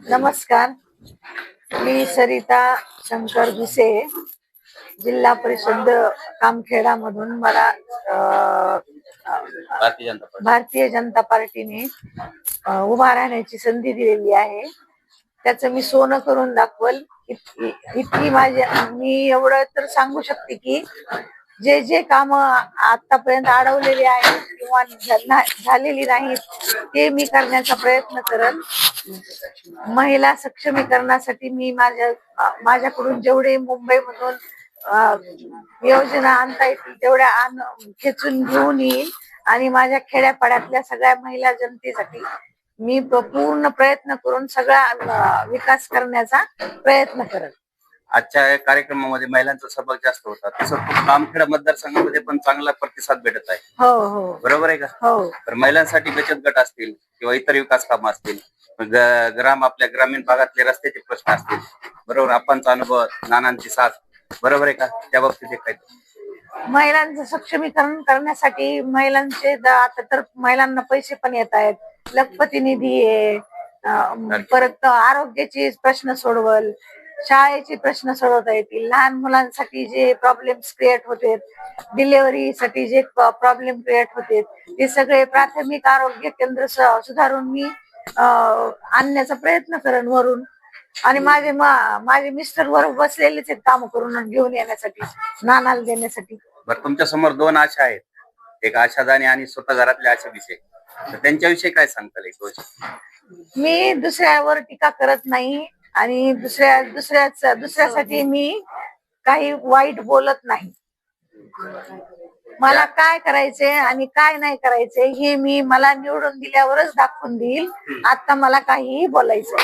नमस्कार, मी सरिता शंकर भिसे, जिल्हा परिषद कामखेडा मधून मला भारतीय जनता पार्टीने उभा राहण्याची संधी दिलेली आहे. त्याचं मी सोनं करून दाखवल. इतकी मी एवढं तर सांगू शकते की जे जे काम आतापर्यंत अडवलेले आहेत किंवा झालेली नाहीत ते मी करण्याचा प्रयत्न करत. महिला सक्षमीकरणासाठी मी माझ्याकडून जेवढे मुंबईमधून योजना आणता येतील तेवढ्या खेचून घेऊन येईल आणि माझ्या खेड्यापाड्यातल्या सगळ्या महिला जनतेसाठी मी पूर्ण प्रयत्न करून सगळा विकास करण्याचा प्रयत्न करत. आजच्या कार्यक्रमामध्ये महिलांचा सहभाग जास्त होता, तसं कामखेडा मतदारसंघामध्ये पण चांगला प्रतिसाद भेटत आहे. हो हो, बरोबर आहे का? हो. तर महिलांसाठी बचत गट असतील किंवा इतर विकास कामं असतील, आपल्या ग्रामीण भागातले रस्त्याचे प्रश्न असतील, बरोबर, आपणचा अनुभव, नानांची साथ, बरोबर आहे का? त्या बाबतीत काय महिलांचं सक्षमीकरण करण्यासाठी महिलांचे आता तर महिलांना पैसे पण येत आहेत, लखपती निधी आहे, परत आरोग्याचे प्रश्न सोडवल, शाळेचे प्रश्न सोडवता येतील, लहान मुलांसाठी जे प्रॉब्लेम्स क्रिएट होते, डिलिव्हरीसाठी जे प्रॉब्लेम क्रिएट होते ते सगळे प्राथमिक आरोग्य केंद्र सुधारून मी आणण्याचा प्रयत्न करेन वरून. आणि माझे मिस्टर वर बसलेलेच आहेत काम करून घेऊन येण्यासाठी, नानाला देण्यासाठी. बरं, तुमच्या समोर दोन आशा आहेत, एक आशादानी आणि स्वतः घरातल्या आशाविषयी, तर त्यांच्याविषयी काय सांगताल? एक गोष्ट, मी दुसऱ्यावर टीका करत नाही आणि दुसऱ्यासाठी मी काही वाईट बोलत नाही. मला काय करायचे आणि काय नाही करायचे हे मी मला निवडून दिल्यावरच दाखवून देईल. आता मला काहीही बोलायचं